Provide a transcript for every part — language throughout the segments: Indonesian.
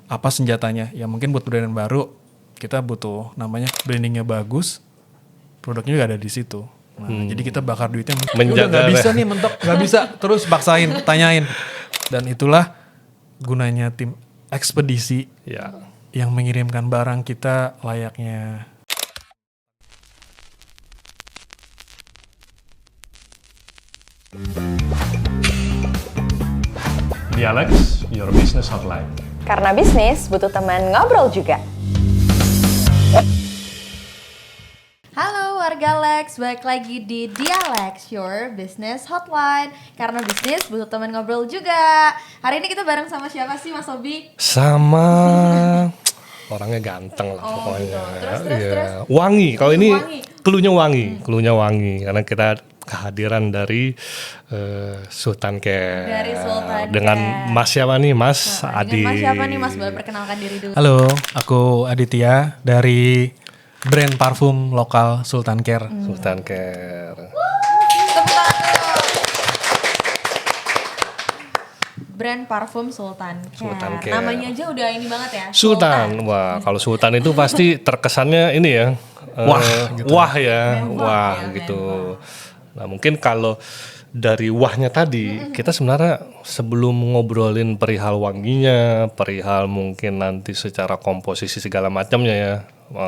apa senjatanya. Ya mungkin buat brand baru kita butuh namanya brandingnya bagus, produknya juga ada di situ. Nah, jadi kita bakar duitnya. Udah nggak bisa nih mentok, nggak bisa terus paksain, tanyain. Dan itulah gunanya tim ekspedisi yang mengirimkan barang kita layaknya. Dialex, your business hotline. Karena bisnis butuh teman ngobrol juga. Halo warga Lex, balik lagi di Dialex, your business hotline. Karena bisnis butuh teman ngobrol juga. Hari ini kita bareng sama siapa sih Mas Obi? Sama orangnya ganteng lah pokoknya. Gitu. Terus. Wangi, kalau ini Wangi. cluenya wangi karena kita kehadiran dari Sultan Care. Dari Sultan dengan Care. Mas siapa nih? Mas Adi. Dengan Mas siapa nih Mas? Boleh perkenalkan diri dulu. Halo, aku Aditya dari brand parfum lokal Sultan Care. Sultan Care. Tepuk tangan dulu. Brand parfum Sultan Care. Sultan Care. Namanya aja udah ini banget ya. Sultan. Wah, kalau Sultan itu pasti terkesannya ini ya. Wah ya, Mewah ya, gitu. Nah, mungkin kalau dari wahnya tadi, kita sebenarnya sebelum ngobrolin perihal wanginya, perihal mungkin nanti secara komposisi segala macamnya ya,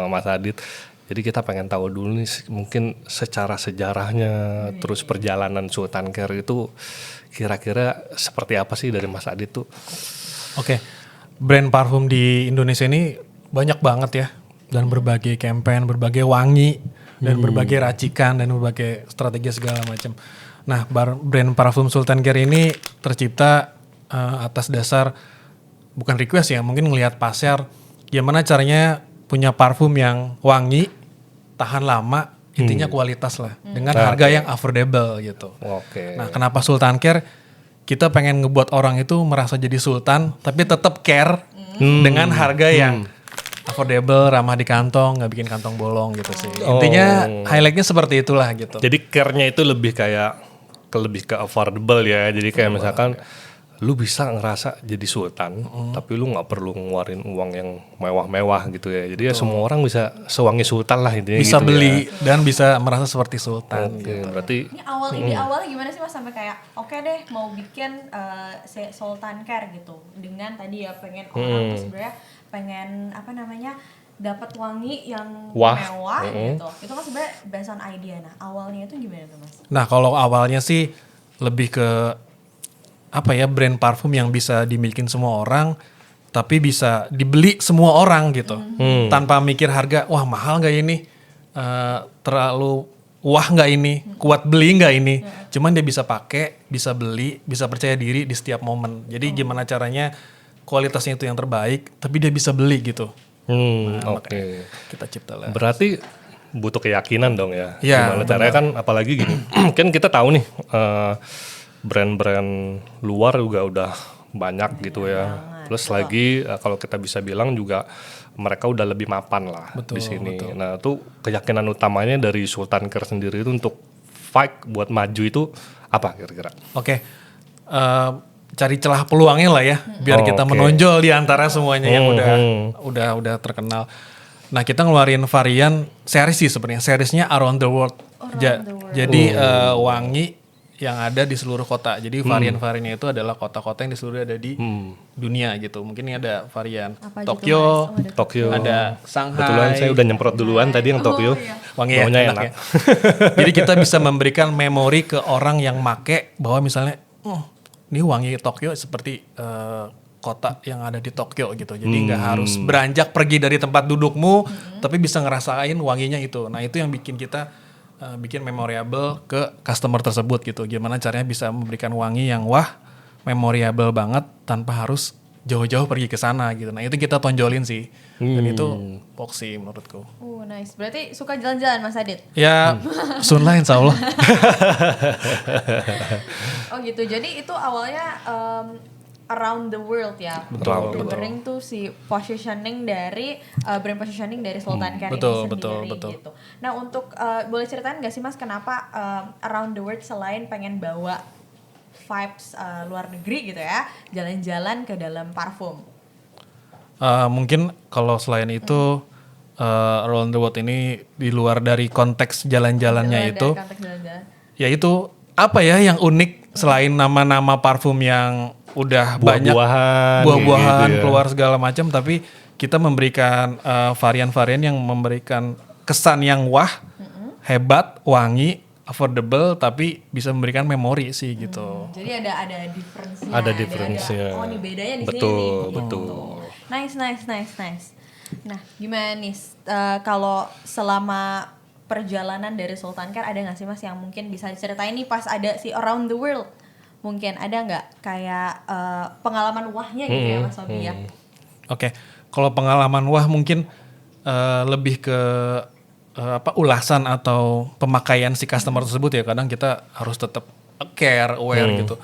Mas Adit. Jadi kita pengen tahu dulu nih mungkin secara sejarahnya, terus perjalanan Sultan Care itu kira-kira seperti apa sih dari Mas Adit tuh? Oke, brand parfum di Indonesia ini banyak banget ya. Dan berbagai campaign, berbagai wangi, dan berbagai racikan, dan berbagai strategi segala macam. Nah, brand parfum Sultan Care ini tercipta atas dasar, bukan request ya, mungkin ngelihat pasar, gimana caranya punya parfum yang wangi, tahan lama, intinya kualitas lah, dengan harga yang affordable gitu. Oke. Nah, kenapa Sultan Care? Kita pengen ngebuat orang itu merasa jadi sultan, tapi tetap care dengan harga yang affordable, ramah di kantong, nggak bikin kantong bolong gitu sih. Intinya highlightnya seperti itulah gitu. Jadi care-nya itu lebih ke affordable ya. Jadi kayak misalkan lu bisa ngerasa jadi sultan, tapi lu nggak perlu ngeluarin uang yang mewah-mewah gitu ya. Jadi ya semua orang bisa sewangi sultan lah intinya. Bisa gitu beli ya. dan bisa merasa seperti sultan. Oke, Gitu. berarti Ini awalnya gimana sih Mas sampai kayak oke deh mau bikin Sultan Care gitu dengan tadi ya pengen orang tuh sebenarnya pengen dapat wangi yang mewah gitu. Itu kan sebenarnya based on idea. Nah awalnya itu gimana tuh Mas? Nah kalau awalnya sih lebih ke brand parfum yang bisa dimiliki semua orang, tapi bisa dibeli semua orang gitu, tanpa mikir harga. Wah mahal nggak ini? Terlalu wah nggak ini? Kuat beli nggak ini? Cuman dia bisa pakai, bisa beli, bisa percaya diri di setiap momen. Jadi gimana caranya kualitasnya itu yang terbaik, tapi dia bisa beli gitu. oke. Kita cipta lah. Berarti butuh keyakinan dong ya. Ya, Gimana caranya kan apalagi gini. Kan kita tahu nih brand-brand luar juga udah banyak gitu ya. Plus lagi kalau kita bisa bilang juga mereka udah lebih mapan lah di sini. Nah, itu keyakinan utamanya dari Sultan Care sendiri itu untuk fight buat maju itu apa kira-kira? Oke. Cari celah peluangnya lah ya, biar kita menonjol di antara semuanya yang udah terkenal. Nah kita ngeluarin varian series sih sebenarnya, seriesnya Around the World. Jadi wangi yang ada di seluruh kota. Jadi varian-variannya itu adalah kota-kota yang di seluruh ada di dunia gitu. Mungkin ini ada varian Tokyo, ada Shanghai. Kebetulan saya udah nyemprot duluan tadi yang Tokyo. Wangi ya, Baunya enak enak. ya. Jadi kita bisa memberikan memori ke orang yang make bahwa misalnya ini wangi Tokyo seperti kota yang ada di Tokyo gitu. Jadi nggak harus beranjak pergi dari tempat dudukmu, tapi bisa ngerasain wanginya itu. Nah itu yang bikin kita bikin memorable ke customer tersebut gitu. Gimana caranya bisa memberikan wangi yang memorable banget tanpa harus jauh-jauh pergi ke sana gitu. Nah itu kita tonjolin sih. Dan itu Foxy menurutku. Nice. Berarti suka jalan-jalan Mas Adit? Ya soon lah insya Allah. Oh gitu. Jadi itu awalnya around the world ya. Betul. Bring tuh si positioning dari brand positioning dari Sultan Care ini sendiri gitu. Nah untuk boleh ceritain nggak sih Mas kenapa around the world selain pengen bawa vibes luar negeri gitu ya, jalan-jalan ke dalam parfum? Mungkin kalau selain itu Around the World ini di luar dari konteks jalan-jalannya itu, yaitu apa ya yang unik selain nama-nama parfum yang udah banyak buah-buahan gitu ya. keluar segala macam, tapi kita memberikan varian-varian yang memberikan kesan yang wah, hebat, wangi, affordable, tapi bisa memberikan memori sih gitu. Jadi ada difference-nya. Ada difference-nya. Oh, ini bedanya di Betul, sini nih. betul. Nice. Nah, gimana nih kalau selama perjalanan dari Sultan Care ada nggak sih Mas yang mungkin bisa diceritain nih pas ada si Around the World? Mungkin ada nggak kayak pengalaman wahnya gitu ya Mas Fabi ya? Oke, kalau pengalaman wah mungkin lebih ke ulasan atau pemakaian si customer tersebut ya. Kadang kita harus tetap care, aware gitu.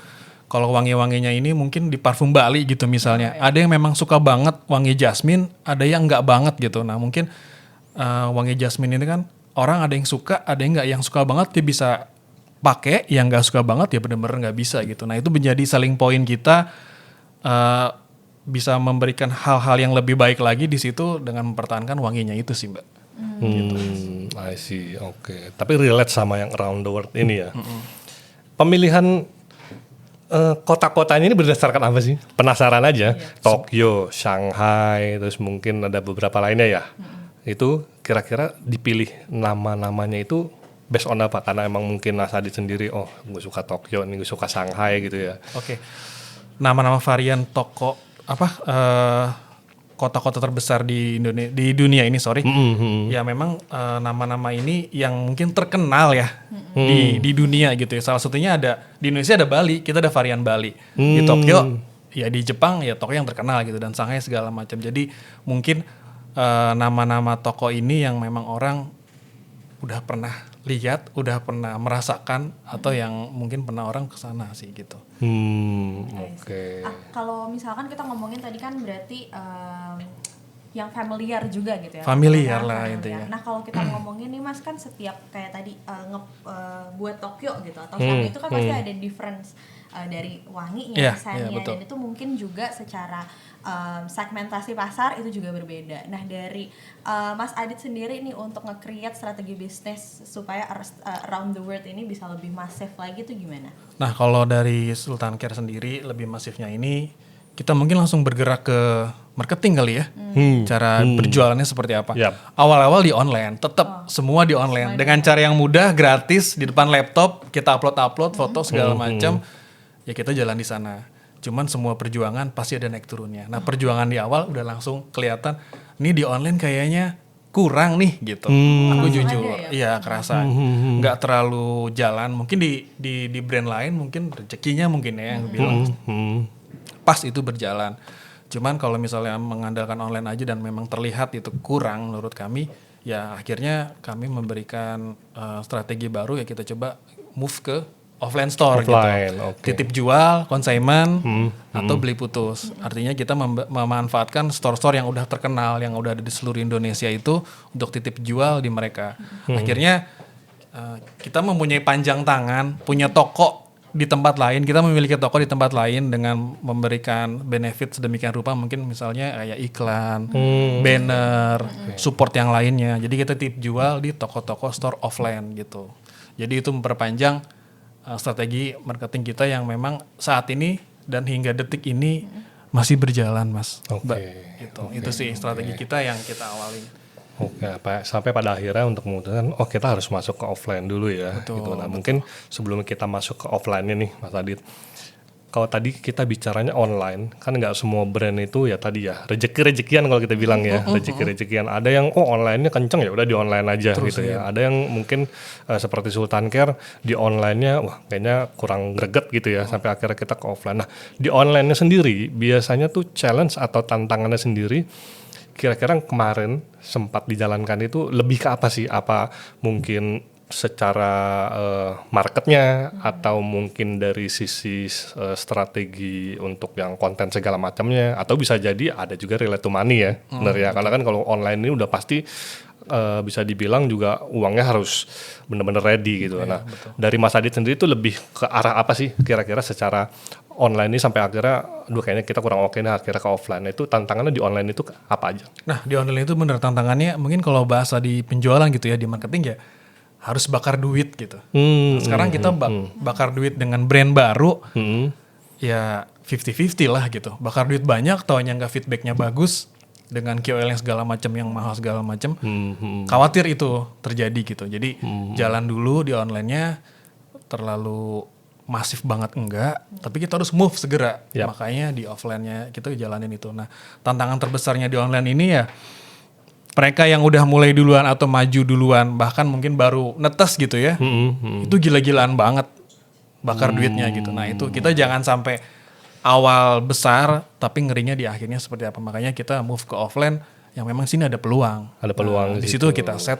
Kalau wangi-wanginya ini mungkin di parfum Bali gitu misalnya. Ada yang memang suka banget wangi jasmine, ada yang nggak banget gitu. Nah mungkin wangi jasmine ini kan orang ada yang suka, ada yang nggak. Yang suka banget dia bisa pakai, yang nggak suka banget ya bener-bener nggak bisa gitu. Nah itu menjadi selling point kita, bisa memberikan hal-hal yang lebih baik lagi di situ dengan mempertahankan wanginya itu sih Mbak. I see, oke. Tapi relate sama yang Around the World ini ya. Pemilihan kota-kotanya ini berdasarkan apa sih? Penasaran aja. Tokyo, Shanghai, terus mungkin ada beberapa lainnya ya. Itu kira-kira dipilih nama-namanya itu based on apa? Karena emang mungkin Mas Adit sendiri, oh gue suka Tokyo, nih gue suka Shanghai gitu ya. Oke. Nama-nama varian kota-kota terbesar di dunia ini, ya memang nama-nama ini yang mungkin terkenal ya di dunia gitu ya. Salah satunya ada di Indonesia ada Bali, kita ada varian Bali. Di Tokyo, ya di Jepang ya Tokyo yang terkenal gitu, dan Shanghai segala macam. Jadi mungkin nama-nama toko ini yang memang orang udah pernah lihat, udah pernah merasakan, atau yang mungkin pernah orang kesana sih gitu. Oke. Kalau misalkan kita ngomongin tadi kan berarti yang familiar juga gitu ya. Familiar lah intinya. Nah kalau kita ngomongin nih Mas, kan setiap kayak tadi buat Tokyo gitu atau Shanghai itu kan pasti ada difference dari wanginya, desainnya, dan itu mungkin juga secara segmentasi pasar itu juga berbeda. Nah dari Mas Adit sendiri nih untuk nge-create strategi bisnis supaya Around the World ini bisa lebih masif lagi tuh gimana? Nah kalau dari Sultan Care sendiri lebih masifnya ini kita mungkin langsung bergerak ke marketing kali ya. Cara berjualannya seperti apa. Awal-awal di online, tetap semua di online. Dengan cara yang mudah, gratis, di depan laptop, kita upload foto segala macam. Ya kita jalan di sana. Cuman semua perjuangan pasti ada naik turunnya. Nah perjuangan di awal udah langsung kelihatan, nih di online kayaknya kurang nih gitu. Aku jujur, iya kerasa. Nggak terlalu jalan. Mungkin di brand lain mungkin rezekinya mungkin ya yang bilang pas itu berjalan. Cuman kalau misalnya mengandalkan online aja dan memang terlihat itu kurang menurut kami, ya akhirnya kami memberikan strategi baru, ya kita coba move ke offline store gitu. Titip jual, consignment, atau beli putus. Artinya kita memanfaatkan store-store yang udah terkenal, yang udah ada di seluruh Indonesia itu untuk titip jual di mereka. Akhirnya kita mempunyai panjang tangan, punya toko di tempat lain, kita memiliki toko di tempat lain dengan memberikan benefit sedemikian rupa, mungkin misalnya kayak iklan, banner, support yang lainnya. Jadi kita titip jual di toko-toko store offline gitu. Jadi itu memperpanjang strategi marketing kita yang memang saat ini dan hingga detik ini masih berjalan, Mas. Itu sih strategi kita yang kita awalin. Sampai pada akhirnya untuk memutuskan, kita harus masuk ke offline dulu ya. Gitu. Nah mungkin sebelum kita masuk ke offline nih, Mas Adit, kalau tadi kita bicaranya online, kan nggak semua brand itu ya tadi ya rezeki-rezekian kalau kita bilang ya, rezeki-rezekian. Ada yang online-nya kenceng ya udah di online aja terus, gitu ya. Ada yang mungkin seperti Sultan Care di online-nya wah kayaknya kurang greget gitu ya, sampai akhirnya kita ke offline. Nah di online-nya sendiri biasanya tuh challenge atau tantangannya sendiri, kira-kira kemarin sempat dijalankan itu lebih ke apa sih? Apa mungkin secara marketnya, atau mungkin dari sisi strategi untuk yang konten segala macamnya, atau bisa jadi ada juga relate to money ya, benar ya? Karena kan kalau online ini udah pasti bisa dibilang juga uangnya harus benar-benar ready gitu. Nah, dari Mas Adit sendiri itu lebih ke arah apa sih kira-kira secara online ini sampai akhirnya, aduh kayaknya kita kurang oke nih akhirnya ke offline. Nah, itu tantangannya di online itu apa aja? Nah di online itu bener tantangannya mungkin kalau bahasa di penjualan gitu ya, di marketing ya harus bakar duit gitu. Nah, sekarang kita bakar duit dengan brand baru ya 50-50 lah gitu. Bakar duit banyak, taunya nggak feedbacknya bagus dengan KOL yang segala macam yang mahal segala macam. Khawatir itu terjadi gitu. Jadi jalan dulu di onlinenya terlalu masif banget enggak, tapi kita harus move segera. Yap. Makanya di offline-nya kita jalanin itu. Nah, tantangan terbesarnya di online ini ya mereka yang udah mulai duluan atau maju duluan, bahkan mungkin baru netes gitu ya. Itu gila-gilaan banget bakar duitnya gitu. Nah, itu kita jangan sampai awal besar tapi ngerinya di akhirnya seperti apa. Makanya kita move ke offline yang memang sini ada peluang. Ada peluang Nah, di di situ kita set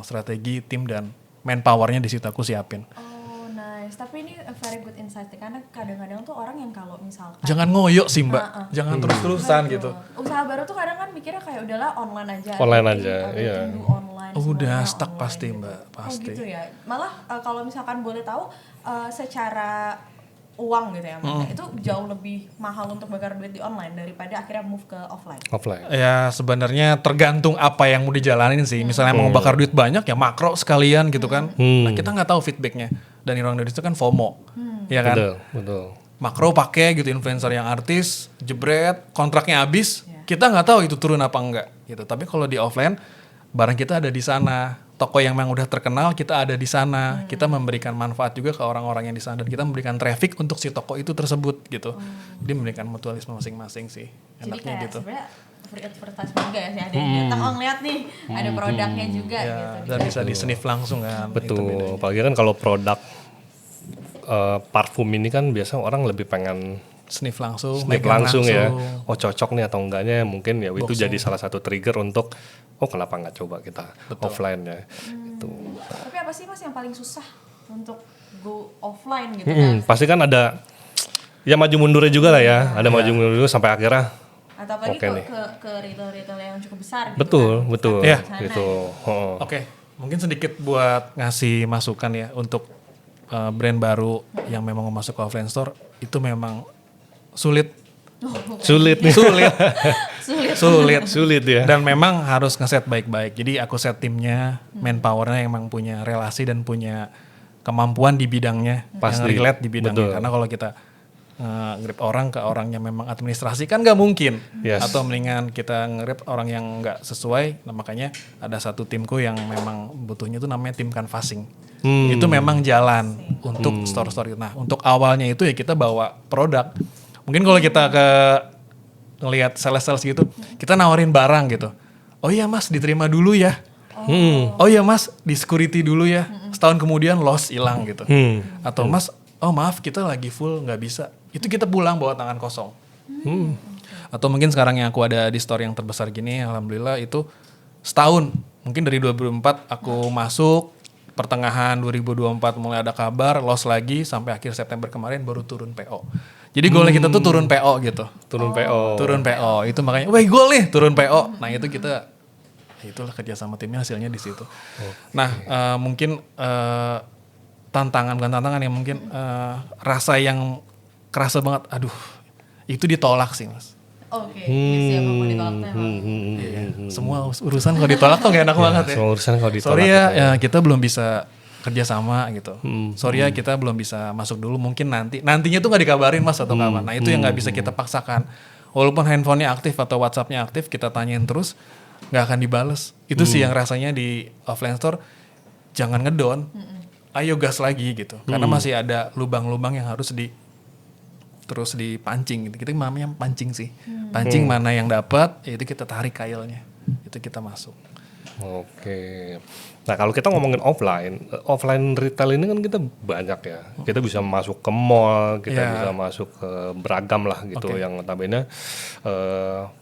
strategi tim dan manpowernya di situ aku siapin. Oh nice, tapi ini a very good insight karena kadang-kadang tuh orang yang kalau misalkan Jangan ngoyo sih mbak, jangan terus-terusan Betul. gitu. Usaha baru tuh kadang kan mikirnya kayak udahlah online aja. Online everything, aja, everything iya. do online, Udah semuanya stuck online pasti gitu. mbak, pasti. Oh gitu ya. Malah kalau misalkan boleh tahu secara uang gitu ya, Mas, itu jauh lebih mahal untuk bakar duit di online daripada akhirnya move ke offline. Offline. Ya sebenarnya tergantung apa yang mau dijalanin sih. Misalnya mau bakar duit banyak ya makro sekalian gitu kan. Nah kita nggak tahu feedbacknya. Dan orang Indonesia itu kan FOMO, ya kan. Betul, betul. Makro pakai gitu influencer yang artis, jebret, kontraknya habis, kita nggak tahu itu turun apa enggak gitu. Tapi kalau di offline, barang kita ada di sana. Toko yang memang udah terkenal kita ada di sana. Kita memberikan manfaat juga ke orang-orang yang di sana dan kita memberikan traffic untuk si toko itu tersebut gitu. Jadi memberikan mutualisme masing-masing sih. Jadi Enaknya kayak gitu. sebenarnya free advertisement juga ya sih, ada yang datang ngeliat nih, ada produknya juga Ya, gitu. dan bisa di sniff langsung kan. Itu Betul. bedanya. Apalagi kan kalau produk parfum ini kan biasa orang lebih pengen Sniff langsung, sniff megang langsung ya. Oh cocok nih atau enggaknya, mungkin ya itu Boxing. jadi salah satu trigger untuk kenapa nggak coba kita offline ya. Itu. Tapi apa sih Mas yang paling susah untuk go offline gitu kan? Pasti kan ada ya maju mundurnya juga lah ya. Ada maju mundur juga sampai akhirnya. Atau apalagi Oke nih. ke retail-retail yang cukup besar gitu Betul, kan? betul. Iya. Gitu. Oh. Oke, mungkin sedikit buat ngasih masukan ya untuk brand baru yang memang mau masuk ke offline store itu memang sulit, Sulit nih. sulit ya. dan memang harus ngeset baik-baik. Jadi aku set timnya, manpowernya yang memang punya relasi dan punya kemampuan di bidangnya, Pasti. yang relate di bidangnya. Betul. Karena kalau kita nge-grip orang ke orang yang memang administrasi kan nggak mungkin. Yes. Atau mendingan kita nge-grip orang yang nggak sesuai. Nah makanya ada satu timku yang memang butuhnya itu namanya tim canvassing. Itu memang jalan untuk store-store itu. Nah untuk awalnya itu ya kita bawa produk. Mungkin kalau kita ngelihat sales-sales gitu, kita nawarin barang gitu. Oh iya mas diterima dulu ya. Oh iya mas di security dulu ya. Setahun kemudian loss hilang gitu. Atau mas, oh maaf kita lagi full nggak bisa. Itu kita pulang bawa tangan kosong. Atau mungkin sekarang yang aku ada di store yang terbesar gini, alhamdulillah itu setahun. Mungkin dari 2004 aku masuk, pertengahan 2024 mulai ada kabar, loss lagi sampai akhir September kemarin baru turun PO. Jadi goalnya kita tuh turun PO gitu. Turun PO. Turun PO itu makanya, wah goal nih turun PO. Nah itu kita, itulah kerja sama timnya hasilnya di situ. Nah mungkin tantangan bukan tantangan ya mungkin rasa yang kerasa banget. Aduh itu ditolak sih mas. Oke, iya sih emang mau ditolak tuh emang. Semua urusan kalau ditolak tuh gak enak banget ya. Semua urusan kalau ditolak. Sorry ya kita belum bisa kerja sama gitu. Sorry ya kita belum bisa masuk dulu. Mungkin nantinya tuh nggak dikabarin mas atau kapan. Nah itu yang nggak bisa kita paksakan. Walaupun handphonenya aktif atau WhatsAppnya aktif, kita tanyain terus nggak akan dibales. Itu sih yang rasanya di offline store jangan ngedown. Ayo gas lagi gitu. Karena masih ada lubang-lubang yang harus terus dipancing gitu. Kita namanya pancing sih. Pancing mana yang dapat, ya itu kita tarik kailnya. Itu kita masuk. Oke. Nah kalau kita ngomongin offline retail ini kan kita banyak ya. Kita bisa masuk ke mall, kita bisa masuk ke beragam lah gitu. Yang notabene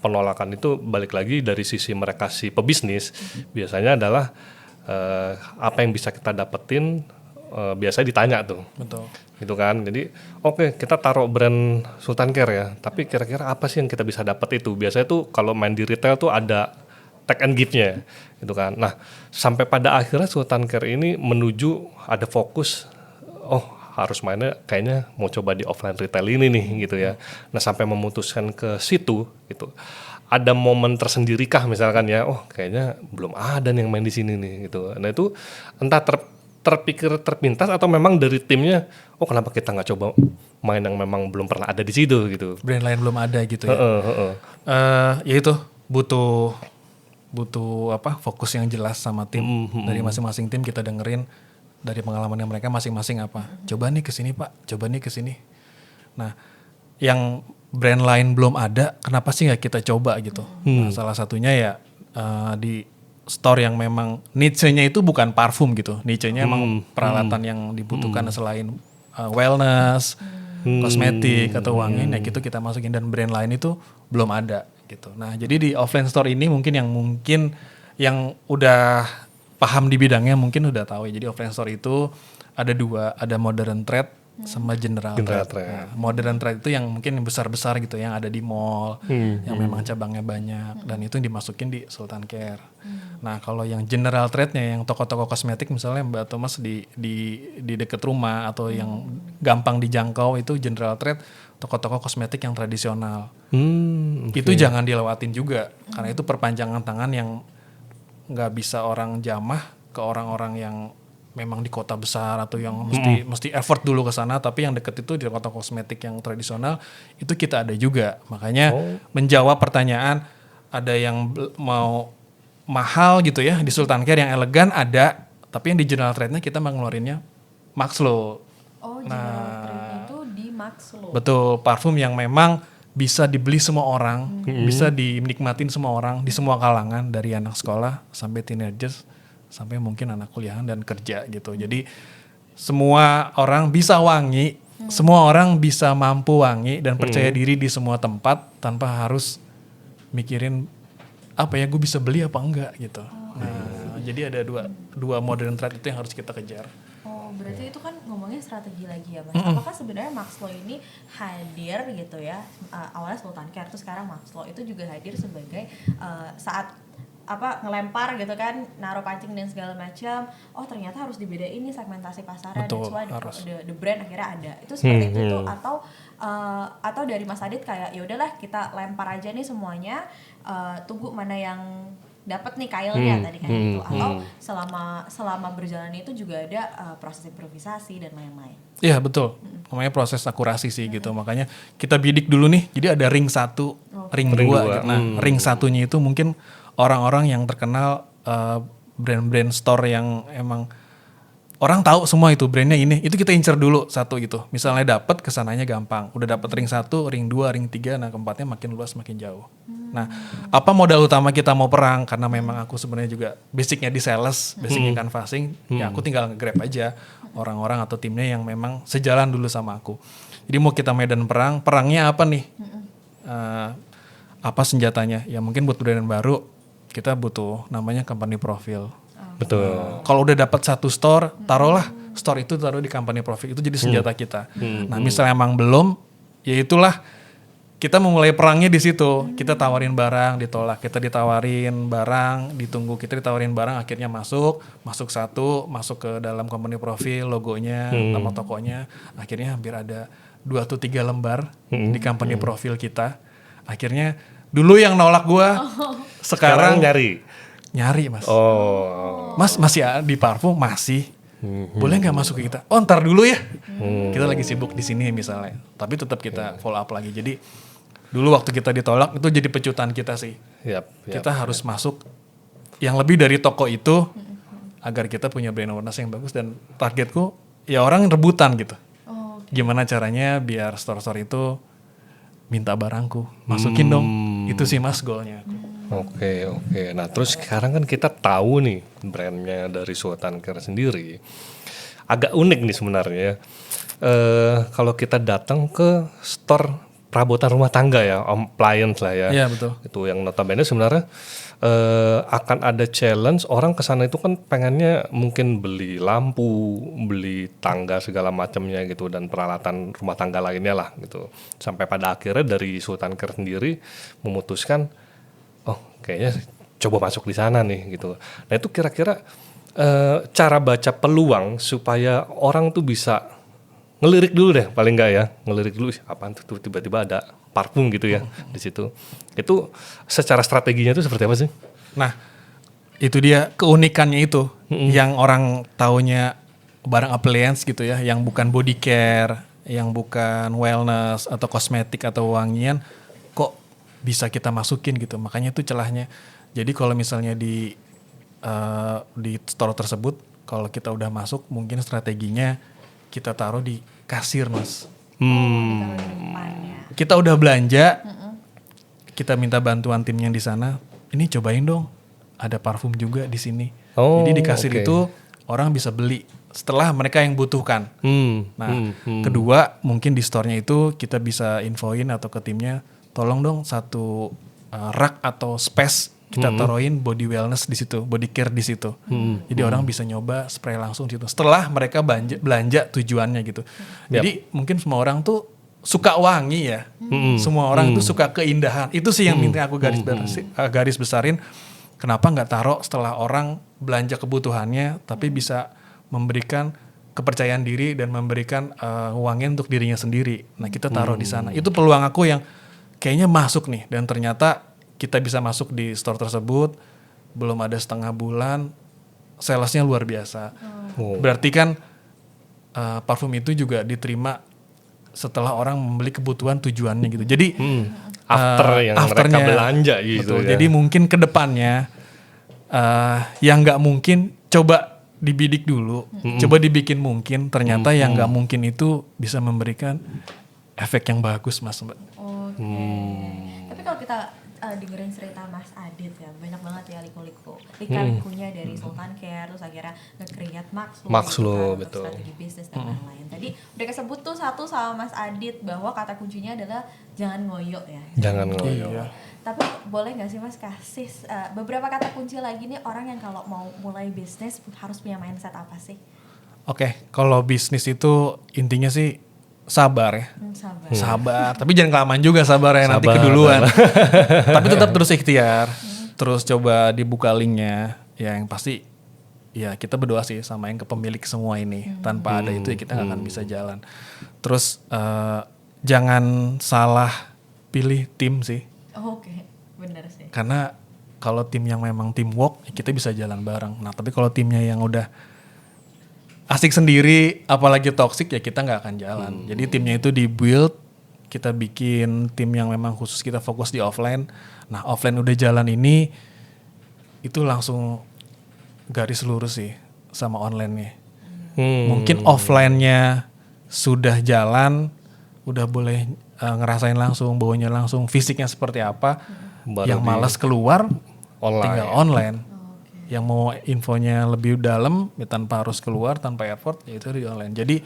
penolakan itu balik lagi dari sisi mereka si pebisnis. Biasanya adalah apa yang bisa kita dapetin biasanya ditanya tuh. Betul. Gitu kan. Jadi oke, kita taruh brand Sultan Care ya. Tapi kira-kira apa sih yang kita bisa dapat itu? Biasanya tuh kalau main di retail tuh ada take and give-nya gitu kan. Nah, sampai pada akhirnya Sultan Care ini menuju ada fokus harus mainnya kayaknya mau coba di offline retail ini nih gitu ya. Nah sampai memutuskan ke situ gitu. Ada momen tersendirikah misalkan ya, oh kayaknya belum ada nih yang main di sini nih gitu. Nah itu entah terpikir terpintas atau memang dari timnya, oh kenapa kita nggak coba main yang memang belum pernah ada di situ gitu. Brand lain belum ada gitu ya. Ya itu butuh apa fokus yang jelas sama tim. Dari masing-masing tim kita dengerin dari pengalamannya mereka masing-masing apa. Coba nih kesini Pak, coba nih kesini. Nah yang brand lain belum ada, kenapa sih nggak kita coba gitu. Nah, salah satunya ya di store yang memang niche-nya itu bukan parfum gitu. Niche-nya emang peralatan yang dibutuhkan selain wellness, kosmetik atau wangi. Nah gitu kita masukin dan brand lain itu belum ada gitu. Nah jadi di offline store ini mungkin yang udah paham di bidangnya mungkin udah tahu ya. Jadi offline store itu ada dua, ada modern trade sama general trade. Nah, modern trade itu yang mungkin besar-besar gitu, yang ada di mall, yang memang cabangnya banyak, dan itu dimasukin di Sultan Care. Nah kalau yang general trade-nya, yang toko-toko kosmetik misalnya Mbak Thomas di dekat rumah atau yang gampang dijangkau, itu general trade, toko-toko kosmetik yang tradisional. Itu jangan dilewatin juga, karena itu perpanjangan tangan yang nggak bisa orang jamah ke orang-orang yang memang di kota besar atau yang mesti effort dulu ke sana, tapi yang deket itu di toko kosmetik yang tradisional itu kita ada juga. Makanya menjawab pertanyaan, ada yang mau mahal gitu ya di Sultan Care yang elegan ada, tapi yang di general trade-nya kita mengeluarinnya Maxlo. Oh, general trade itu di Maxlo. Betul, parfum yang memang bisa dibeli semua orang, bisa dinikmatin semua orang di semua kalangan, dari anak sekolah sampai teenagers sampai mungkin anak kuliahan dan kerja gitu. Jadi semua orang bisa wangi, semua orang bisa mampu wangi dan percaya diri di semua tempat tanpa harus mikirin apa ya gue bisa beli apa enggak gitu. Nah, jadi ada dua modern trade itu yang harus kita kejar. Oh, berarti itu kan ngomongnya strategi lagi ya Mas. Apakah sebenarnya Maxlo ini hadir gitu ya, awalnya Sultan Care tuh sekarang Maxlo itu juga hadir sebagai saat ngelempar gitu kan, naruh pancing dan segala macam. Oh ternyata harus dibedain nih segmentasi pasarnya. Betul, that's why the brand akhirnya ada. Itu seperti itu tuh atau dari Mas Adit kayak ya udahlah kita lempar aja nih semuanya, tunggu mana yang dapat nih kailnya tadi kan gitu. Atau selama berjalan itu juga ada proses improvisasi dan lain-lain. Iya betul, namanya proses akurasi sih gitu. Makanya kita bidik dulu nih. Jadi ada ring 1, ring 2. Gitu. Nah ring satunya itu mungkin orang-orang yang terkenal, brand-brand store yang emang orang tahu semua itu brandnya ini, itu kita incer dulu satu gitu. Misalnya dapat kesananya gampang, udah dapat ring 1, ring 2, ring 3, nah keempatnya makin luas makin jauh. Nah apa modal utama kita mau perang, karena memang aku sebenarnya juga basicnya di sales, basicnya canvassing, ya aku tinggal nge-grab aja orang-orang atau timnya yang memang sejalan dulu sama aku. Jadi mau kita medan perang, perangnya apa nih? Apa senjatanya? Ya mungkin buat brand baru kita butuh namanya company profile. Betul. Kalau udah dapat satu store, taruhlah store itu taruh di company profile, itu jadi senjata kita. Nah, misalnya emang belum, ya itulah kita memulai perangnya di situ. Kita tawarin barang, ditolak. Kita ditawarin barang, ditunggu. Kita ditawarin barang, akhirnya masuk satu, masuk ke dalam company profile, logonya, nama tokonya. Akhirnya hampir ada 2 atau 3 lembar di company profile kita. Akhirnya dulu yang nolak gua, sekarang nyari Mas. Mas masih di parfum masih. Boleh nggak masuk ke kita? Oh ntar dulu ya. Kita lagi sibuk di sini misalnya. Tapi tetap kita follow up lagi. Jadi dulu waktu kita ditolak itu jadi pecutan kita sih. Kita harus masuk yang lebih dari toko itu agar kita punya brand awareness yang bagus, dan targetku ya orang rebutan gitu. Gimana caranya biar store-store itu minta barangku, masukin dong. Itu sih Mas goalnya. Oke. Nah terus sekarang kan kita tahu nih brandnya dari Sultan Care sendiri. Agak unik nih sebenarnya. Kalau kita datang ke store perabotan rumah tangga ya, appliance lah ya. Iya betul. Itu yang notabene sebenarnya akan ada challenge, orang kesana itu kan pengennya mungkin beli lampu, beli tangga segala macamnya gitu, dan peralatan rumah tangga lainnya lah gitu. Sampai pada akhirnya dari Sultan Care sendiri memutuskan, oh kayaknya coba masuk di sana nih gitu. Nah itu kira-kira cara baca peluang supaya orang tuh bisa ngelirik dulu deh paling nggak ya, ngelirik dulu apaan tuh tiba-tiba ada parfum gitu ya di situ. Itu secara strateginya itu seperti apa sih? Nah, itu dia keunikannya itu yang orang taunya barang appliance gitu ya, yang bukan body care, yang bukan wellness atau kosmetik atau wangian, kok bisa kita masukin gitu. Makanya itu celahnya. Jadi kalau misalnya di store tersebut, kalau kita udah masuk, mungkin strateginya kita taruh di kasir, Mas. Ditaruh di depannya. Kita udah belanja, kita minta bantuan timnya di sana. Ini cobain dong, ada parfum juga di sini. Oh, Jadi di kasir oke. itu orang bisa beli setelah mereka yang butuhkan. Kedua mungkin di store-nya itu kita bisa infoin atau ke timnya, tolong dong satu rak atau space kita taruhin body wellness di situ, body care di situ. Jadi orang bisa nyoba spray langsung di situ. Setelah mereka belanja tujuannya gitu. Jadi mungkin semua orang tuh suka wangi ya. Semua orang itu suka keindahan. Itu sih yang minta aku garis besarin. Kenapa nggak taruh setelah orang belanja kebutuhannya, tapi bisa memberikan kepercayaan diri dan memberikan wangian untuk dirinya sendiri. Nah kita taruh di sana. Itu peluang aku yang kayaknya masuk nih, dan ternyata kita bisa masuk di store tersebut, belum ada setengah bulan, salesnya luar biasa. Berarti kan parfum itu juga diterima setelah orang membeli kebutuhan tujuannya gitu. Jadi After yang mereka afternya, belanja gitu betul. ya. Jadi mungkin ke depannya yang nggak mungkin coba dibidik dulu, coba dibikin mungkin. Ternyata yang nggak mungkin itu bisa memberikan efek yang bagus, Mas, Mbak. Oke. Tapi kalau kita dengerin cerita Mas Adit ya, banyak banget ya lika-likunya dari Sultan Care, terus akhirnya nge-create Maxlo, untuk betul. strategi bisnis dan lain-lain. Tadi udah kesebut tuh satu sama Mas Adit bahwa kata kuncinya adalah jangan ngoyo ya. Jangan ngoyo. Iya. Tapi boleh nggak sih Mas kasih beberapa kata kunci lagi nih orang yang kalau mau mulai bisnis harus punya mindset apa sih? Oke, kalau bisnis itu intinya sih sabar ya. Sabar. Sabar, tapi jangan kelamaan juga sabar ya, nanti Sabar, keduluan. Tapi tetap terus ikhtiar, terus coba dibuka linknya. Ya yang pasti, ya kita berdoa sih sama yang kepemilik semua ini. Tanpa ada itu ya kita nggak akan bisa jalan. Terus jangan salah pilih tim sih. Oke, benar sih. Karena kalau tim yang memang teamwork, ya kita bisa jalan bareng. Nah tapi kalau timnya yang udah asik sendiri, apalagi toxic, ya kita nggak akan jalan. Jadi timnya itu di-build, kita bikin tim yang memang khusus kita fokus di offline. Nah offline udah jalan ini, itu langsung garis lurus sih sama online-nya. Mungkin offline-nya sudah jalan, udah boleh ngerasain langsung, baunya langsung, fisiknya seperti apa. Baru Yang malas keluar, online. tinggal online. Yang mau infonya lebih dalam, ya tanpa harus keluar, tanpa effort, ya itu di online. Jadi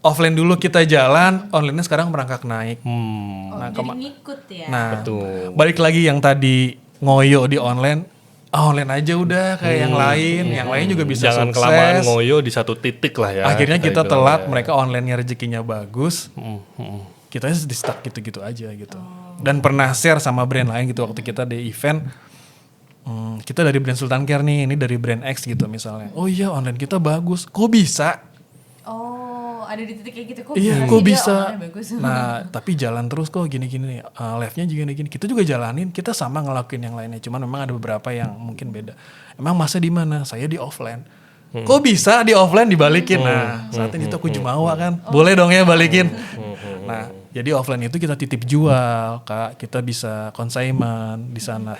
offline dulu kita jalan, online-nya sekarang merangkak naik. Jadi ngikut ya. Nah, balik lagi yang tadi ngoyo di online, online aja udah kayak yang lain juga bisa Jangan sukses. kelamaan ngoyo di satu titik lah ya. Akhirnya kita bilang telat, ya. mereka online-nya rezekinya bagus, kita di stuck gitu-gitu aja gitu. Dan pernah share sama brand lain gitu waktu kita di event, kita dari brand Sultan Care nih, ini dari brand X gitu misalnya. Oh iya online kita bagus, kok bisa? Oh, ada di titik kayak gitu kok. Iya, bisa kok sih dia bisa? online bagus. Nah, tapi jalan terus kok gini-gini nih. Live-nya juga gini. Kita juga jalanin, kita sama ngelakuin yang lainnya. Cuman memang ada beberapa yang mungkin beda. Emang masa di mana? Saya di offline. Kok bisa di offline dibalikin? Nah, saat ini tuh aku jumawa kan. Boleh dong ya balikin. Nah, jadi offline itu kita titip jual, Kak. Kita bisa consignment di sana.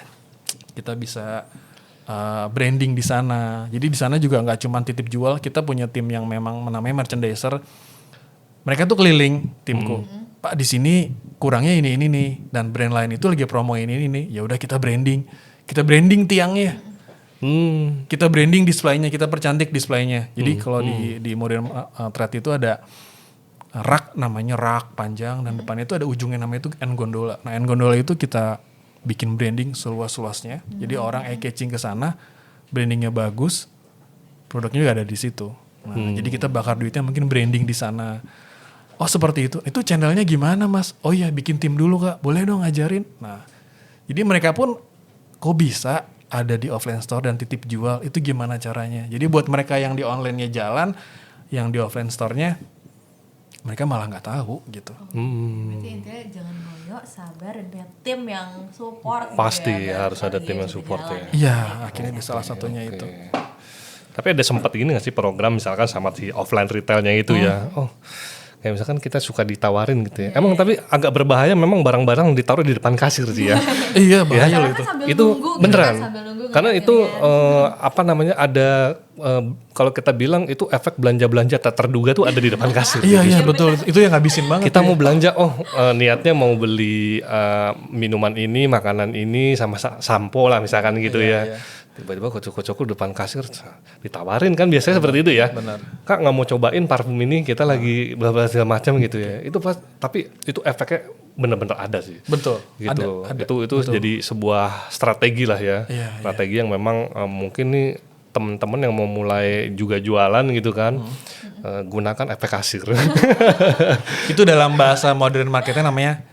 Kita bisa branding di sana. Jadi di sana juga nggak cuma titip jual, kita punya tim yang memang namanya merchandiser. Mereka tuh keliling timku. Pak di sini kurangnya ini nih, dan brand lain itu lagi promo ini nih. Ya udah kita branding. Kita branding tiangnya. Kita branding displaynya, kita percantik displaynya. Jadi kalau di modern thread itu ada rak, namanya rak panjang, dan depannya itu ada ujungnya namanya itu end gondola. Nah end gondola itu kita bikin branding seluas-luasnya. Jadi orang eye-catching ke sana, brandingnya bagus, produknya juga ada di situ. Nah, jadi kita bakar duitnya mungkin branding di sana. Oh seperti itu. Itu channelnya gimana Mas? Oh iya bikin tim dulu Kak. Boleh dong ngajarin. Nah, jadi mereka pun kok bisa ada di offline store dan titip jual. Itu gimana caranya? Jadi buat mereka yang di online-nya jalan, yang di offline store-nya mereka malah nggak tahu gitu. Berarti intinya jangan ngoyo, sabar, dan punya tim yang support. Pasti gitu ya, harus ada tim yang bisa support jalan ya. Iya, akhirnya di salah satunya itu. Tapi ada sempat gini gak sih program misalkan sama si offline retailnya itu ya? Oh, kayak misalkan kita suka ditawarin gitu ya. Emang tapi agak berbahaya memang barang-barang ditaruh di depan kasir sih ya. Iya, bahaya loh Karena itu. kan sambil Itu nunggu, beneran. gitu kan, sambil nunggu Karena ngeliatin itu kan. apa namanya ada kalau kita bilang itu efek belanja-belanja tak terduga tuh ada di depan kasir. Iya, betul. Itu yang ngabisin banget. Kita mau belanja, niatnya mau beli minuman ini, makanan ini, sama sampo lah misalkan gitu ya. Tiba-tiba kocok-kocok depan kasir ditawarin kan biasanya seperti itu ya. Benar. Kak nggak mau cobain parfum ini, kita lagi bla-bla segala macam gitu ya. Itu tapi itu efeknya benar-benar ada sih. Betul. Gitu. Ada. Itu jadi sebuah strategi lah ya. Iya, Strategi yang memang mungkin nih teman-teman yang mau mulai juga jualan gitu kan, gunakan efek kasir. Itu dalam bahasa modern marketnya namanya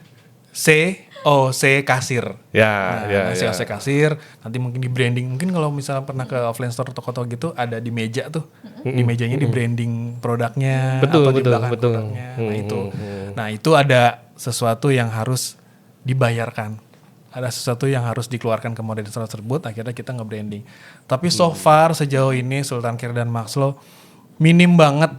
COC kasir. Ya, COC kasir. Nanti mungkin di branding. Mungkin kalau misalnya pernah ke offline store toko-toko gitu, ada di meja tuh. Di mejanya di branding produknya Betul, atau di betul, belakang betul. produknya. Nah itu ada sesuatu yang harus dibayarkan. Ada sesuatu yang harus dikeluarkan ke modern store tersebut. Akhirnya kita nge-branding. Tapi so far sejauh ini Sultan Care dan Maxlo minim banget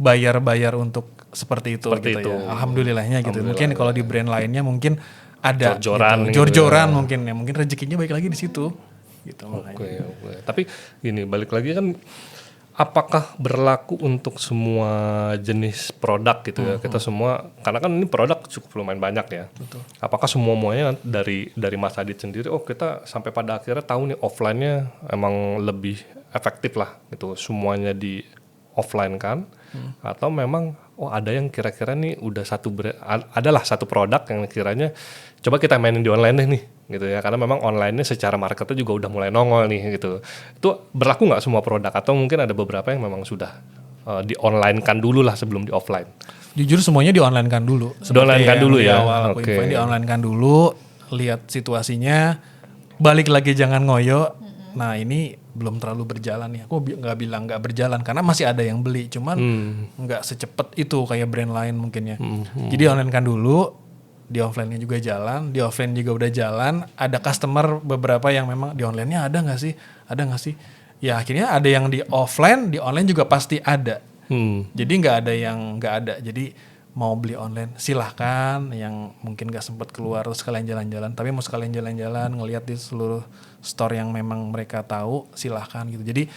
bayar-bayar untuk seperti itu Seperti gitu itu. ya. Alhamdulillahnya gitu. Mungkin kalau di brand lainnya mungkin ada Jor-joran gitu. gitu Jor-joran ya. mungkin ya. Mungkin rezekinya baik lagi di situ. Gitu makanya. Oke. Tapi gini, balik lagi kan apakah berlaku untuk semua jenis produk gitu ya? Kita semua, karena kan ini produk cukup lumayan banyak ya. Betul. Apakah semuanya dari Mas Adit sendiri, oh kita sampai pada akhirnya tahu nih offline-nya emang lebih efektif lah gitu. Semuanya di offline kan? Atau memang ada yang kira-kira nih udah adalah satu produk yang kiranya coba kita mainin di online deh nih gitu ya, karena memang online-nya secara marketnya juga udah mulai nongol nih gitu. Itu berlaku nggak semua produk atau mungkin ada beberapa yang memang sudah di online kan dulu lah sebelum di offline? Jujur semuanya di online kan dulu. Di-online-kan dulu Di ya? awal aku Oke. infoin di online kan dulu, lihat situasinya, balik lagi jangan ngoyo. Nah ini belum terlalu berjalan nih. Aku nggak bilang nggak berjalan karena masih ada yang beli, cuman nggak secepat itu kayak brand lain mungkin ya. Jadi online kan dulu, di offline-nya juga jalan, di offline juga udah jalan. Ada customer beberapa yang memang di online-nya ada nggak sih? Ada nggak sih? Ya akhirnya ada yang di offline, di online juga pasti ada. Jadi nggak ada yang nggak ada. Jadi mau beli online silahkan, yang mungkin nggak sempat keluar terus sekalian jalan-jalan. Tapi mau sekalian jalan-jalan ngelihat di seluruh store yang memang mereka tahu silahkan gitu. Jadi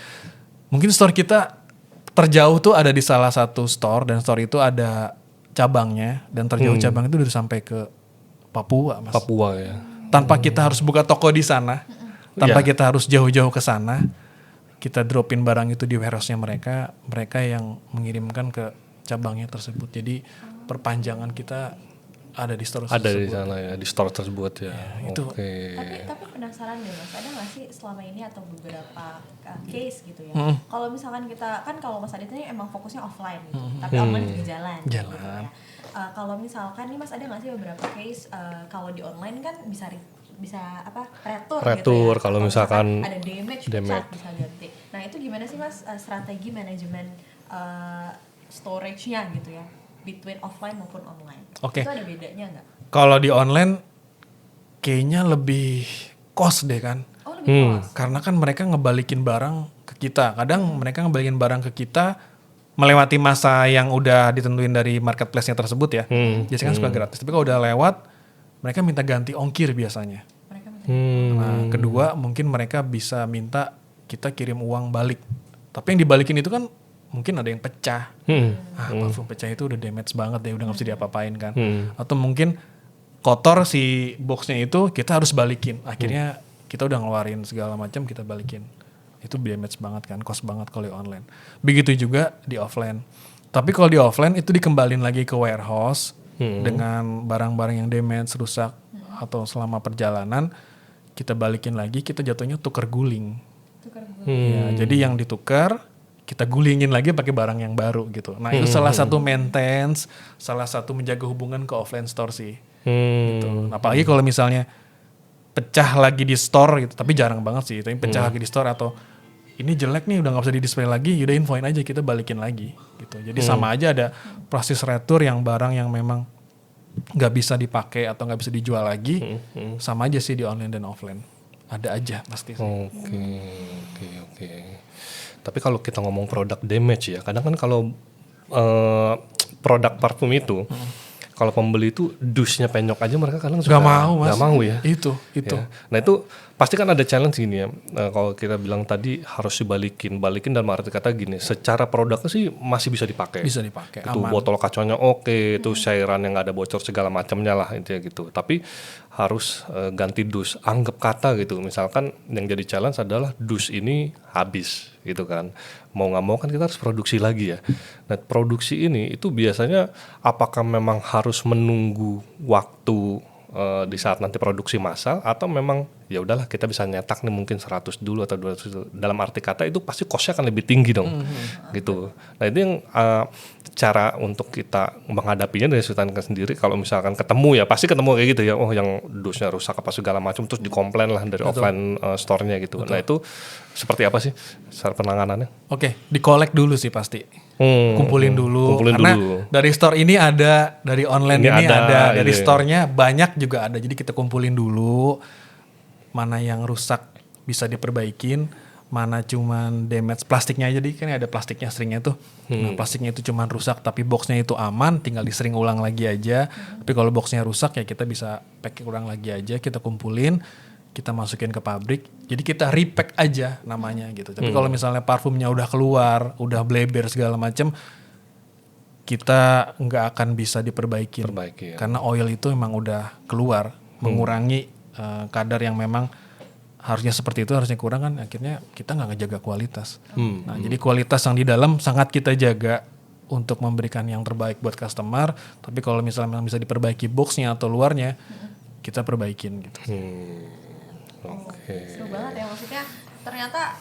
mungkin store kita terjauh tuh ada di salah satu store dan store itu ada cabangnya dan terjauh cabang itu udah sampai ke Papua, Mas. Papua ya. Tanpa kita harus buka toko di sana, tanpa kita harus jauh-jauh ke sana, kita dropin barang itu di warehouse-nya mereka, mereka yang mengirimkan ke cabangnya tersebut. Jadi perpanjangan kita ada di store Ada tersebut. di sana ya, di store tersebut ya. itu. Oke. Tapi penasaran deh Mas, ada nggak sih selama ini atau beberapa case gitu ya? Kalau misalkan kita kan kalau Mas Adit ini emang fokusnya offline gitu, tapi online juga jalan. Gitu ya. Kalau misalkan nih Mas ada nggak sih beberapa case kalau di online kan bisa retur gitu ya? Kalau misalkan ada damage. Cat bisa ganti. Nah itu gimana sih Mas strategi manajemen storage-nya gitu ya? Between offline maupun online. Oke. Itu ada bedanya nggak? Kalau di online kayaknya lebih cost deh kan. Oh lebih cost. Karena kan mereka ngebalikin barang ke kita. Kadang mereka ngebalikin barang ke kita melewati masa yang udah ditentuin dari marketplace-nya tersebut ya. Biasanya kan suka gratis. Tapi kalau udah lewat, mereka minta ganti ongkir biasanya. Mereka minta Nah, kedua mungkin mereka bisa minta kita kirim uang balik. Tapi yang dibalikin itu kan mungkin ada yang pecah. Parfum pecah itu udah damage banget ya, udah gak bisa diapa-apain kan. Atau mungkin kotor si boxnya itu kita harus balikin. Akhirnya kita udah ngeluarin segala macam kita balikin. Itu damage banget kan, cost banget kalau di online. Begitu juga di offline. Tapi kalau di offline itu dikembalin lagi ke warehouse dengan barang-barang yang damage, rusak atau selama perjalanan kita balikin lagi, kita jatuhnya tuker guling. Ya, jadi yang ditukar kita gulingin lagi pakai barang yang baru gitu. Nah itu salah satu maintenance, salah satu menjaga hubungan ke offline store sih. Gitu. Nah, apalagi kalau misalnya pecah lagi di store gitu, tapi jarang banget sih. Tapi pecah lagi di store atau ini jelek nih udah nggak bisa di display lagi, yaudah infoin aja kita balikin lagi gitu. Jadi sama aja ada proses retur yang barang yang memang nggak bisa dipakai atau nggak bisa dijual lagi, sama aja sih di online dan offline. Ada aja pasti. Oke. Tapi kalau kita ngomong produk damage ya, kadang kan kalau produk parfum itu, kalau pembeli itu dusnya penyok aja mereka kadang suka Gak mau mas. Gak mau ya. Itu. Ya. Nah itu pasti kan ada challenge gini ya. Kalau kita bilang tadi harus balikin dalam arti kata gini. Secara produknya sih masih bisa dipakai. Bisa dipakai. Itu Aman. botol kacanya oke, itu cairan yang nggak ada bocor segala macamnya lah intinya gitu. Tapi harus ganti dus. Anggap kata gitu. Misalkan yang jadi challenge adalah dus ini habis gitu kan. Mau nggak mau kan kita harus produksi lagi ya. Nah produksi ini itu biasanya apakah memang harus menunggu waktu di saat nanti produksi massal atau memang ya udahlah kita bisa nyetak nih mungkin 100 dulu atau 200 dulu. Dalam arti kata itu pasti cost-nya akan lebih tinggi dong gitu. Nah itu yang cara untuk kita menghadapinya dari Sultan sendiri. Kalau misalkan ketemu ya pasti ketemu kayak gitu ya, oh yang dusnya rusak apa segala macam terus dikomplain lah dari offline store-nya gitu. Nah itu seperti apa sih cara penanganannya? Oke, di-collect dulu sih pasti. Kumpulin dulu. Karena dari store ini ada, dari online ini ada, dari store-nya banyak juga ada. Jadi kita kumpulin dulu mana yang rusak bisa diperbaikin, mana cuman damage plastiknya aja. Jadi kan ada plastiknya seringnya tuh. Nah, plastiknya itu cuman rusak tapi boxnya itu aman, tinggal disering ulang lagi aja. Tapi kalau boxnya rusak ya kita bisa pakai ulang lagi aja, kita kumpulin, kita masukin ke pabrik. Jadi kita repack aja namanya gitu. Tapi kalau misalnya parfumnya udah keluar, udah bleber segala macam, kita nggak akan bisa diperbaikin. Ya. Karena oil itu memang udah keluar, mengurangi kadar yang memang harusnya seperti itu, harusnya kurang kan. Akhirnya kita nggak ngejaga kualitas. Nah, jadi kualitas yang di dalam sangat kita jaga untuk memberikan yang terbaik buat customer. Tapi kalau misalnya memang bisa diperbaiki boxnya atau luarnya, kita perbaikin gitu. Seru banget ya, maksudnya ternyata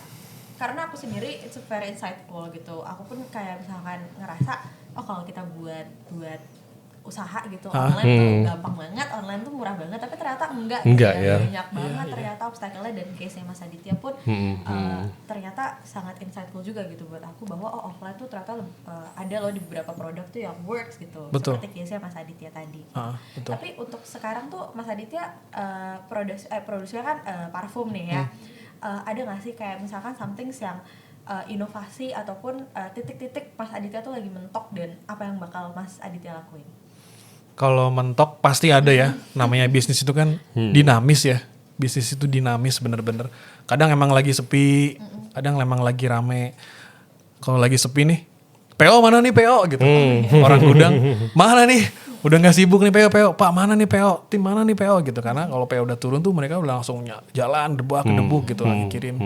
karena aku sendiri it's very insightful gitu. Aku pun kayak misalkan ngerasa kalau kita buat usaha gitu online tuh gampang banget, online tuh murah banget, tapi ternyata enggak ya. Banyak banget ternyata obstacle-nya, dan case-nya Mas Aditya pun ternyata sangat insightful juga gitu buat aku, bahwa offline tuh ternyata ada loh di beberapa produk tuh yang works gitu. Betul. Seperti case-nya Mas Aditya tadi. Betul. Tapi untuk sekarang tuh Mas Aditya produksinya kan parfum nih ya. Ada nggak sih kayak misalkan something yang inovasi ataupun titik-titik Mas Aditya tuh lagi mentok, dan apa yang bakal Mas Aditya lakuin? Kalau mentok pasti ada ya. Namanya bisnis itu kan dinamis ya. Bisnis itu dinamis bener-bener. Kadang emang lagi sepi, kadang emang lagi rame. Kalau lagi sepi nih, PO mana nih PO gitu. Orang gudang, mana nih? Udah gak sibuk nih PO. Pak mana nih PO? Tim mana nih PO gitu. Karena kalau PO udah turun tuh mereka udah langsung jalan debak gitu lagi kirim.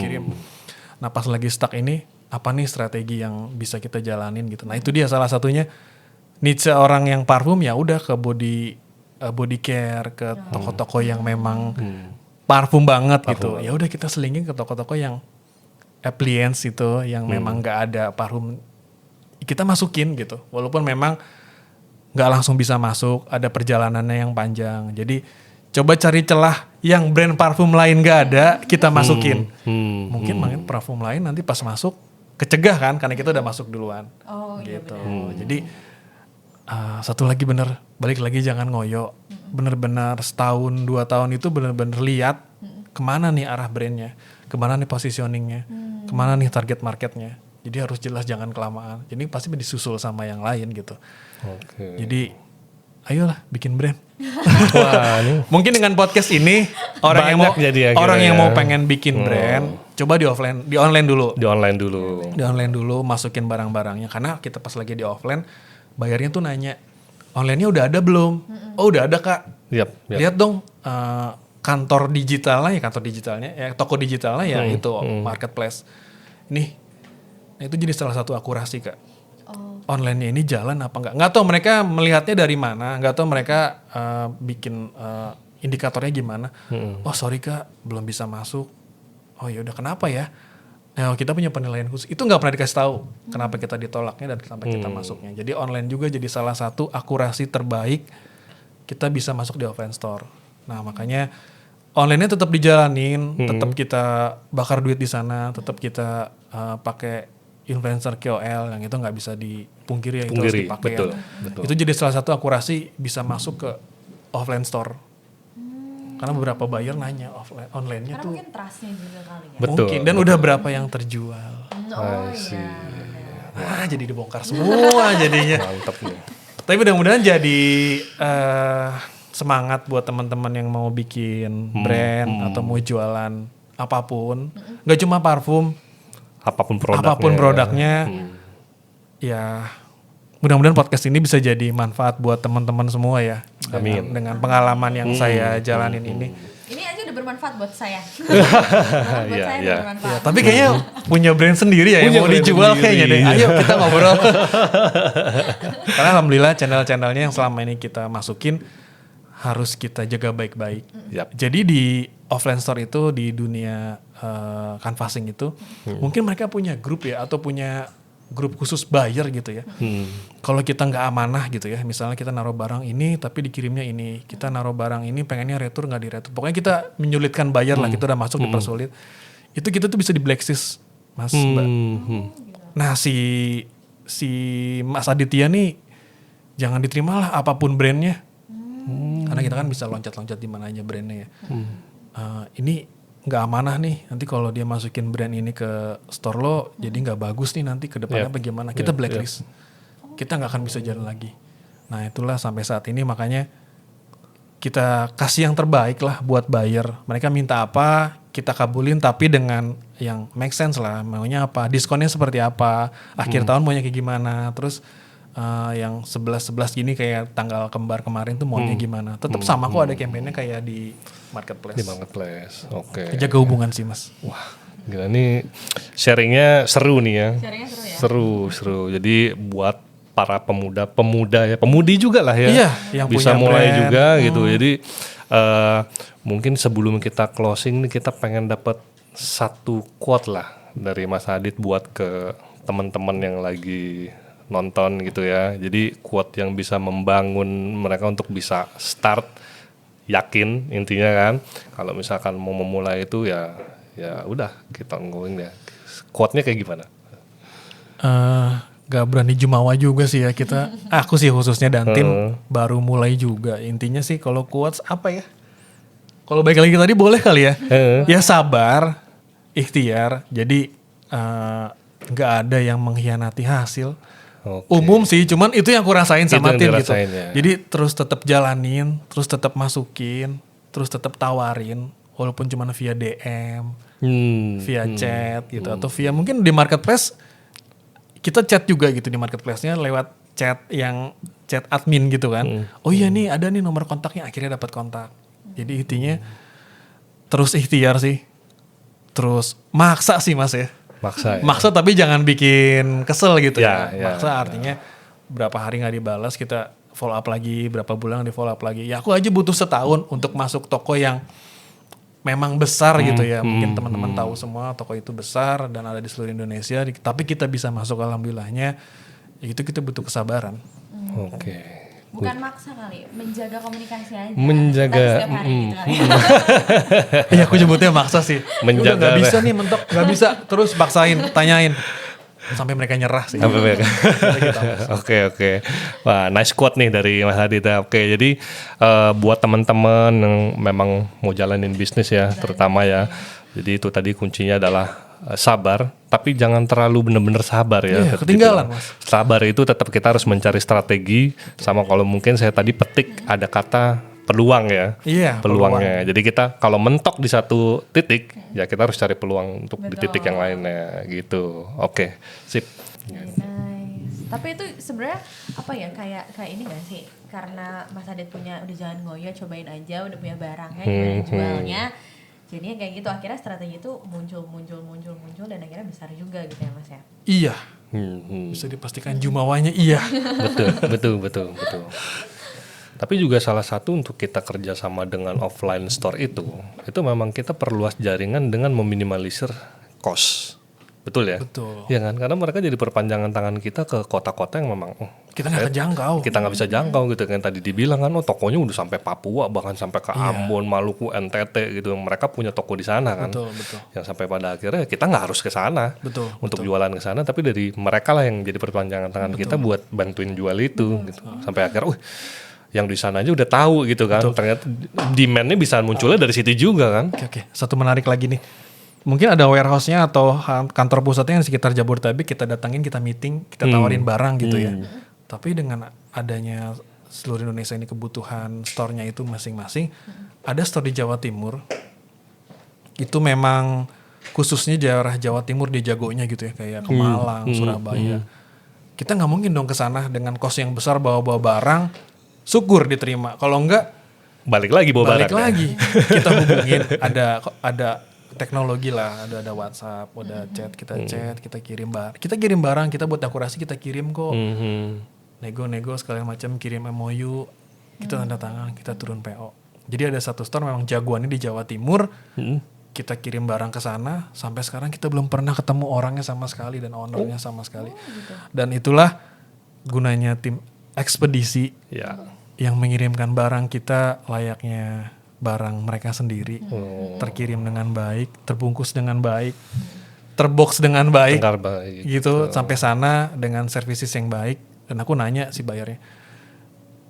Nah pas lagi stuck ini, apa nih strategi yang bisa kita jalanin gitu. Nah itu dia salah satunya. Niche orang yang parfum ya udah ke body care, ke toko-toko yang memang parfum banget gitu. Ya udah kita selingin ke toko-toko yang appliance itu, yang memang nggak ada parfum, kita masukin gitu. Walaupun memang nggak langsung bisa masuk, ada perjalanannya yang panjang. Jadi coba cari celah yang brand parfum lain nggak ada, kita masukin. Mungkin parfum lain nanti pas masuk kecegah kan, karena kita udah masuk duluan. Gitu. Jadi satu lagi balik lagi jangan ngoyo. Bener-bener setahun 2 tahun itu bener-bener lihat kemana nih arah brandnya, kemana nih positioningnya, kemana nih target marketnya. Jadi harus jelas, jangan kelamaan. Jadi pasti disusul sama yang lain gitu. Jadi ayolah bikin brand. Mungkin dengan podcast ini orang yang mau pengen bikin brand, coba di online dulu, masukin barang-barangnya. Karena kita pas lagi di offline, bayarnya tuh nanya, online-nya udah ada belum? Oh udah ada kak. Lihat dong kantor digitalnya ya, toko digitalnya ya itu marketplace. Nih, nah itu jadi salah satu akurasi kak. Online-nya ini jalan apa enggak? Nggak tahu mereka melihatnya dari mana, nggak tahu mereka bikin indikatornya gimana. Oh sorry kak, belum bisa masuk. Oh ya udah, kenapa ya? Nah, kita punya penilaian khusus. Itu nggak pernah dikasih tahu kenapa kita ditolaknya dan sampai kita masuknya. Jadi online juga jadi salah satu akurasi terbaik kita bisa masuk di offline store. Nah makanya online-nya tetap dijalanin, tetap kita bakar duit di sana, tetap kita pakai influencer KOL, yang itu nggak bisa dipungkiri ya, itu harus dipakai. betul, ya. betul. Itu jadi salah satu akurasi bisa masuk ke offline store. Karena beberapa buyer nanya online-nya Karena tuh mungkin trust-nya juga kali ya. Betul. mungkin, dan udah berapa yang terjual. Oh I see. iya. benar. Nah, jadi dibongkar semua jadinya. Mantep nih. Tapi mudah-mudahan jadi semangat buat teman-teman yang mau bikin brand atau mau jualan apapun. Nggak cuma parfum, Apapun produknya. apapun produknya. Ya, mudah-mudahan podcast ini bisa jadi manfaat buat teman-teman semua ya. Dengan pengalaman yang saya jalanin ini. Ini aja udah bermanfaat buat saya. buat Iya, saya iya. udah bermanfaat. Tapi kayaknya punya brand sendiri ya yang Punya mau brand dijual sendiri. kayaknya deh. Ayo kita ngobrol. Karena alhamdulillah channel-channelnya yang selama ini kita masukin harus kita jaga baik-baik. Yap. Jadi di offline store itu di dunia canvassing itu mungkin mereka punya grup ya atau punya grup khusus buyer gitu ya. Kalau kita nggak amanah gitu ya, misalnya kita naruh barang ini tapi dikirimnya ini, kita naruh barang ini pengennya retur nggak di retur. Pokoknya kita menyulitkan buyer lah, kita udah masuk dipersulit. Itu kita tuh bisa di blacklist, Mas. Mbak. Nah si Mas Aditya nih jangan diterima lah apapun brandnya. Karena kita kan bisa loncat-loncat di mana aja brandnya ya. Ini nggak amanah nih, nanti kalau dia masukin brand ini ke store lo jadi nggak bagus nih nanti ke depannya bagaimana. Kita blacklist. Kita nggak akan bisa jalan lagi. Nah itulah sampai saat ini makanya kita kasih yang terbaik lah buat buyer. Mereka minta apa, kita kabulin tapi dengan yang make sense lah. Maunya apa, diskonnya seperti apa, akhir tahun maunya kayak gimana, terus yang 11-11 gini kayak tanggal kembar kemarin tuh maunya gimana. Tetap sama kok ada campaignnya kayak di marketplace. Di marketplace. Oke. Jaga hubungan sih Mas. Wah, gila nih sharingnya seru nih ya. Sharingnya seru ya. Seru. Jadi buat para pemuda ya, pemudi juga lah ya. Iya, yang bisa punya mulai brand. juga gitu. Jadi mungkin sebelum kita closing nih kita pengen dapat satu quote lah dari Mas Adit buat ke teman-teman yang lagi nonton gitu ya. Jadi quote yang bisa membangun mereka untuk bisa start, yakin intinya kan. Kalau misalkan mau memulai itu ya udah kita going ya. Quote-nya kayak gimana? Gak berani jumawa juga sih ya kita. Aku sih khususnya dan tim baru mulai juga. Intinya sih kalau quotes apa ya? Kalau baik lagi tadi boleh kali ya. Ya sabar, ikhtiar. Jadi gak ada yang mengkhianati hasil. Oke. Umum sih, cuman itu yang aku rasain sama Itu yang tim gitu. dirasain, ya. Jadi terus tetap jalanin, terus tetap masukin, terus tetap tawarin, walaupun cuman via DM, via chat gitu, atau via mungkin di marketplace kita chat juga gitu di marketplace-nya lewat chat yang chat admin gitu kan. Oh iya nih ada nih nomor kontaknya, akhirnya dapat kontak. Jadi intinya terus ikhtiar sih, terus maksa sih Mas ya. Maksa ya. Maksa tapi jangan bikin kesel gitu ya. Ya, Maksa artinya berapa hari nggak dibalas kita follow up lagi, berapa bulan di follow up lagi. Ya aku aja butuh setahun untuk masuk toko yang memang besar gitu ya. Mungkin teman-teman tahu semua toko itu besar dan ada di seluruh Indonesia. Tapi kita bisa masuk alhamdulillahnya. Ya itu kita butuh kesabaran. Oke. Bukan maksa kali, menjaga komunikasi aja. Menjaga, Tapi setiap hari gitu kali. Iya aku sebutnya maksa sih. Menjaga- Udah nggak bisa nih mentok, nggak bisa. Terus paksain, tanyain. Sampai mereka nyerah sih. Sampai mereka. Oke. Wah, nice quote nih dari Mas Adit. Oke, jadi buat teman-teman yang memang mau jalanin bisnis ya, terutama ya. Jadi itu tadi kuncinya adalah sabar, tapi jangan terlalu benar-benar sabar ya. Iya, ketinggalan, Mas. Sabar itu tetap kita harus mencari strategi, sama kalau mungkin saya tadi petik ada kata peluang ya. Iya, Peluangnya. Jadi kita kalau mentok di satu titik, ya kita harus cari peluang untuk di titik yang lainnya gitu. Oke, sip. Nice. Tapi itu sebenarnya apa ya kayak ini gak sih? Karena Mas Adit udah jangan ngoyo, cobain aja, udah punya barangnya, gimana jualnya. Jadinya kayak gitu, akhirnya strategi itu muncul dan akhirnya besar juga gitu ya Mas ya. Iya, Hmm. bisa dipastikan jumawanya iya. Betul. Tapi juga salah satu untuk kita kerjasama dengan offline store itu memang kita perluas jaringan dengan meminimalisir cost. Betul ya? Betul. Iya kan? Karena mereka jadi perpanjangan tangan kita ke kota-kota yang memang Kita nggak kejangkau. kita nggak bisa jangkau gitu kan. Tadi dibilang kan, tokonya udah sampai Papua, bahkan sampai ke Ambon, Maluku, NTT gitu. Mereka punya toko di sana kan. Betul, betul. Yang sampai pada akhirnya kita nggak harus ke sana Betul, untuk jualan ke sana, tapi dari mereka lah yang jadi perpanjangan tangan kita buat bantuin jual itu gitu. Sampai akhirnya, yang di sana aja udah tahu gitu kan. Ternyata demand-nya bisa munculnya dari situ juga kan. Oke. Satu menarik lagi nih. Mungkin ada warehouse-nya atau kantor pusatnya yang di sekitar Jabodetabek, kita datangin, kita meeting, kita tawarin barang gitu ya. Tapi dengan adanya seluruh Indonesia ini kebutuhan store-nya itu masing-masing, ada store di Jawa Timur. Itu memang khususnya daerah Jawa Timur dia jagonya gitu ya, kayak ke Malang, Surabaya. Kita nggak mungkin dong ke sana dengan kos yang besar bawa-bawa barang, syukur diterima. Kalau enggak Balik lagi bawa balik barang. Ya. lagi. Kita hubungin, ada teknologi lah, ada WhatsApp, ada chat, kita kirim barang. Kita kirim barang, kita buat akurasi, kita kirim kok. Nego-nego segala macam, kirim MOU, kita tanda tangan, kita turun PO. Jadi ada satu store memang jagoannya di Jawa Timur. Kita kirim barang ke sana, sampai sekarang kita belum pernah ketemu orangnya sama sekali dan ownernya sama sekali. Dan itulah gunanya tim ekspedisi Ya. yang mengirimkan barang kita layaknya barang mereka sendiri, terkirim dengan baik, terbungkus dengan baik, terbox dengan baik, Tengkar baik. gitu sampai sana dengan services yang baik. Dan aku nanya si bayarnya,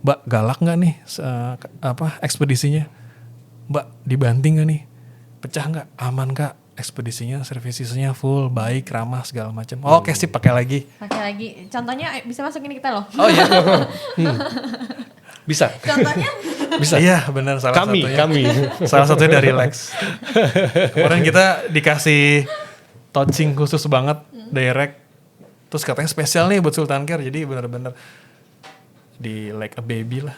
Mbak galak nggak nih ekspedisinya? Mbak dibanting nggak nih? Pecah nggak? Aman kak? Ekspedisinya, servisisnya full, baik, ramah segala macam. Oke sih, pakai lagi. Pakai lagi. Contohnya bisa masukin kita loh. Oh iya, Bisa. Contohnya Bisa. iya benar salah satunya. Kami. Salah satunya dari Lex. Kemarin kita dikasih touching khusus banget, direct. Terus katanya spesial nih buat Sultan Care, jadi benar-benar di like a baby lah.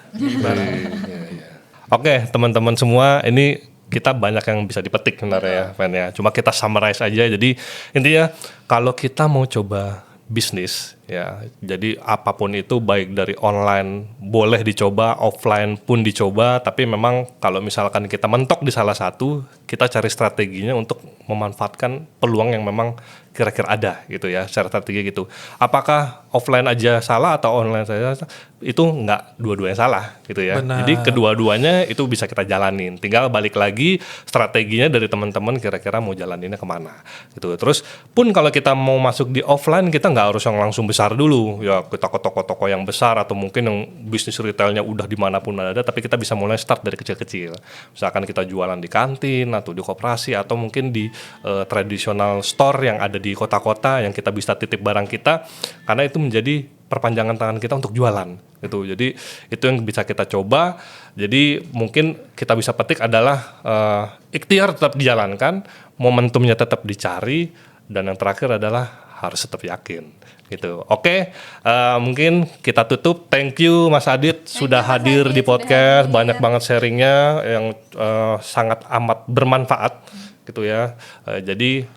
Oke, teman-teman semua, ini kita banyak yang bisa dipetik sebenarnya ya, Fen ya. Cuma kita summarize aja. Jadi intinya kalau kita mau coba bisnis ya, jadi apapun itu baik dari online boleh dicoba, offline pun dicoba, tapi memang kalau misalkan kita mentok di salah satu, kita cari strateginya untuk memanfaatkan peluang yang memang kira-kira ada gitu ya, secara strategi gitu. Apakah offline aja salah atau online saja? Itu nggak dua-duanya salah gitu ya. Benar. Jadi kedua-duanya itu bisa kita jalanin. Tinggal balik lagi strateginya dari teman-teman kira-kira mau jalaninnya kemana gitu. Terus pun kalau kita mau masuk di offline, kita nggak harus yang langsung besar dulu. Ya kita ke toko-toko yang besar atau mungkin yang bisnis retailnya udah dimanapun ada, tapi kita bisa mulai start dari kecil-kecil. Misalkan kita jualan di kantin atau di koperasi atau mungkin di traditional store yang ada di kota-kota yang kita bisa titip barang kita, karena itu menjadi perpanjangan tangan kita untuk jualan gitu. Jadi itu yang bisa kita coba. Jadi mungkin kita bisa petik adalah ikhtiar tetap dijalankan, momentumnya tetap dicari, dan yang terakhir adalah harus tetap yakin gitu. Oke, mungkin kita tutup. Thank you Mas Adit sudah Mas hadir Adit, di podcast. sudah hadir. Banyak banget sharingnya yang sangat amat bermanfaat gitu ya. Jadi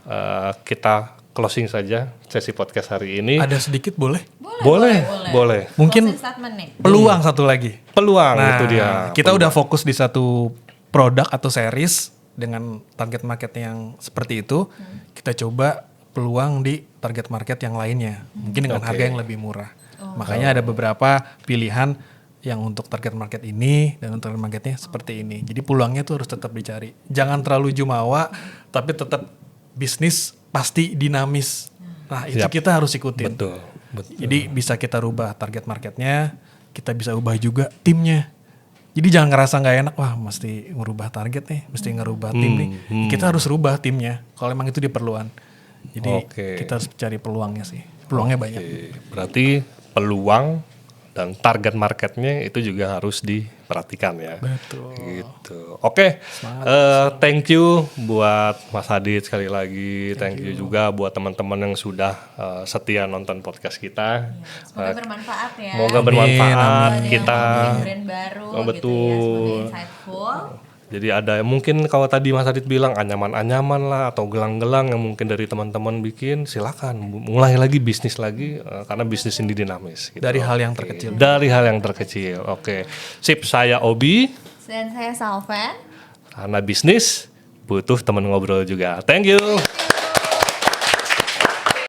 kita closing saja sesi podcast hari ini. Ada sedikit boleh? Boleh. Mungkin Closing statement nih. peluang satu lagi. Peluang Nah, itu dia. kita udah fokus di satu produk atau series dengan target market yang seperti itu. Kita coba peluang di target market yang lainnya. Mungkin dengan harga yang lebih murah. Makanya ada beberapa pilihan yang untuk target market ini dan untuk target marketnya seperti ini. Jadi peluangnya tuh harus tetap dicari. Jangan terlalu jumawa, tapi tetap bisnis pasti dinamis. Nah itu Siap. kita harus ikutin. Betul. Jadi bisa kita rubah target marketnya, kita bisa ubah juga timnya. Jadi jangan ngerasa nggak enak, wah mesti ngerubah target nih, mesti ngerubah tim nih. Kita harus rubah timnya, kalau emang itu diperluan. Jadi kita harus cari peluangnya sih, peluangnya banyak. Berarti peluang dan target marketnya itu juga harus diperhatikan ya. Betul. Gitu. Oke, thank you buat Mas Adit sekali lagi. Thank you juga buat teman-teman yang sudah setia nonton podcast kita. Semoga bermanfaat ya. Semoga bermanfaat Ada kita. yang mau bikin brand baru gitu ya, Betul. semoga insightful. Jadi ada mungkin kalau tadi Mas Adit bilang anyaman-anyaman lah atau gelang-gelang yang mungkin dari teman-teman bikin, silakan mulai lagi bisnis lagi karena bisnis ini dinamis. Gitu. Dari hal yang terkecil. Dari hal yang terkecil. Oke. Sip, saya Obi. Dan saya Salven. Karena bisnis butuh teman ngobrol juga. Thank you.